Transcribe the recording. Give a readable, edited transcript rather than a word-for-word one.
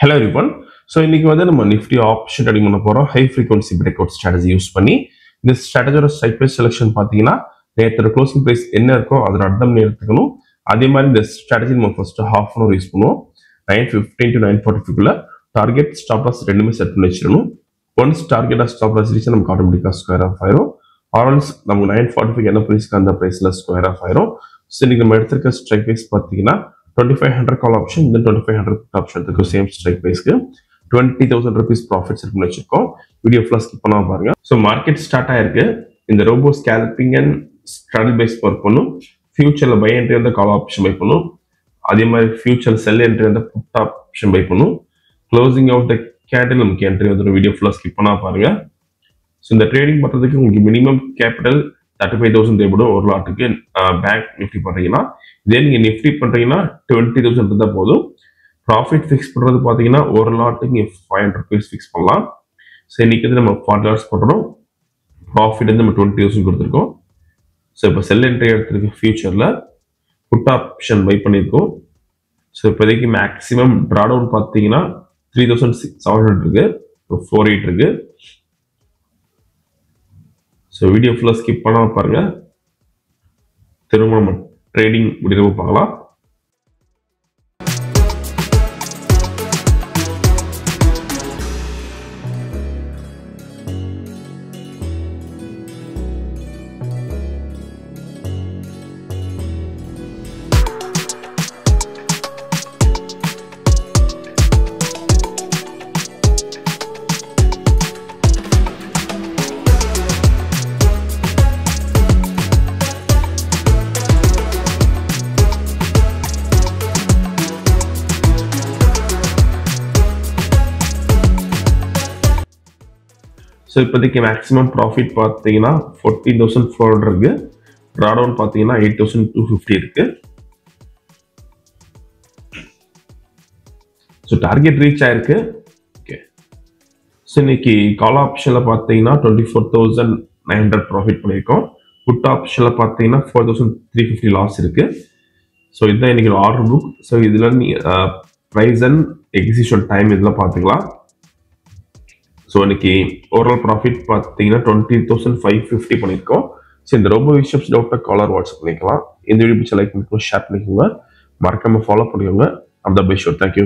Hello everyone. So இன்னைக்கு வந்து நம்ம நிஃப்டி ஆப்ஷன் ட்ரேடிங் பண்ண போறோம். High frequency break out strategy use பண்ணி இந்த ஸ்ட்ராட்டஜியோட ஸ்ட்ரைக் பிரைஸ் செலெக்ஷன் பார்த்தீங்கன்னா நேற்று க்ளோசிங் பிரைஸ் என்ன இருக்கோ அதோட அர்த்தம் எடுத்துக்கணும். அதே மாதிரி இந்த ஸ்ட்ராட்டஜி நம்ம first half an hour use பண்ணுவோம். 9:15 to 9:45 டார்கெட் ஸ்டாப் லாஸ் ரெண்டுமே செட் பண்ணி வச்சிடணும். Once target stop loss reach நமக்கு ஆட்டோமேட்டிக்காக ஸ்கொயர் ஆஃப் ஆயிரும். ஆர்எல்ஸ் நமக்கு 9:45 என்ன ப்ரைஸ்க்கு அந்த ப்ரைஸில் ஸ்கொயர் ஆஃப் ஆயிரும். ஸோ இன்னைக்கு நம்ம எடுத்திருக்க ஸ்ட்ரைக் பிரைஸ் பார்த்தீங்கன்னா 2500 கால் ஆப்ஷன் இந்த 2500 ஆப்ஷன் இருக்கு சேம் ஸ்ட்ரைக் பிரைஸ்க்கு 20,000 rupees ப்ராஃபிட்ஸ் இருக்குன்னு வச்சிருக்கோம். வீடியோ ஃபுல்லாக ஸ்கிப் பண்ணாம பாருங்க. ஸோ மார்க்கெட் ஸ்டார்ட் ஆயிருக்கு. இந்த robo scalping and straddle base work பண்ணும். ஃபியூச்சர்ல பை என்ட்ரி வந்து கால் ஆப்ஷன் பை பண்ணும். அதே மாதிரி ஃபியூச்சர் செல் என்ட்ரி வந்து புட் ஆப்ஷன் பை பண்ணும். க்ளோசிங் அவுட் த கேண்டில் நமக்கு என்ட்ரி வந்து வீடியோ ஃபுல்லாக ஸ்கிப் பண்ணாம பாருங்க. ஸோ இந்த ட்ரேடிங் பண்ணுறதுக்கு உங்களுக்கு மினிமம் கேபிட்டல் 35,000 தேவைப்படும் ஒரு லாட்டுக்கு. பேங்க் நிஃப்டி பண்றீங்கன்னா இதே நீங்க நிஃப்டி பண்றீங்கன்னா 20,000 இருந்தா போதும். ப்ராஃபிட் ஃபிக்ஸ் பண்றது பாத்தீங்கன்னா ஒரு லாட்டுக்கு 500 rupees ஃபிக்ஸ் பண்ணலாம். ஸோ இன்னைக்கு வந்து நம்ம 40 hours பண்றோம். ப்ராஃபிட் வந்து நம்ம 20,000 கொடுத்துருக்கோம். ஸோ இப்போ செல் என்ட்ரி எடுத்திருக்கு ஃபியூச்சர்ல புட் ஆப்ஷன் பை பண்ணியிருக்கோம். ஸோ இப்போதைக்கு மேக்ஸிமம் ட்ரா டவுன் பார்த்தீங்கன்னா 3,700 இருக்கு, 48 இருக்கு. ஸோ வீடியோ ஃபுல்லாக ஸ்கிப் பண்ணாமல் பாருங்க. திரும்ப நம்ம ட்ரேடிங் முடிவு பார்க்கலாம். ஸோ இப்போதைக்கு மேக்ஸிமம் ப்ராஃபிட் பார்த்தீங்கன்னா 14,400 இருக்கு. ட்ரா டவுன் பார்த்தீங்கன்னா 8,250 இருக்கு. ஸோ டார்கெட் ரீச் ஆயிருக்கு. ஓகே, ஸோ இன்னைக்கு கால் ஆப்ஷனில் பார்த்தீங்கன்னா 24,900 ப்ராஃபிட் பண்ணியிருக்கோம். புட் ஆப்ஷனில் பார்த்தீங்கன்னா 4,350 லாஸ் இருக்கு. ஸோ இதுதான் இன்னைக்கு ஆர்டர் புக். ஸோ இதில் ப்ரைஸ் அண்ட் எக்ஸிக்யூஷன் டைம் இதெல்லாம் பார்த்துக்கலாம். ஸோ இன்னைக்கு ஓவரால் ப்ராஃபிட் பார்த்தீங்கன்னா 20,550 பண்ணியிருக்கோம். ஸோ இந்த ரொம்ப விஷயம்ஸ் டவுட்டாக காலர் வாட்ஸ்அப் பண்ணிக்கலாம். இந்த வீடியோ பிடிச்ச லைக் பண்ணிக்கோங்க, ஷேர் பண்ணிக்கோங்க, மறக்காம ஃபாலோ பண்ணிக்கோங்க. அந்த பை ஷோர். தேங்க்யூ.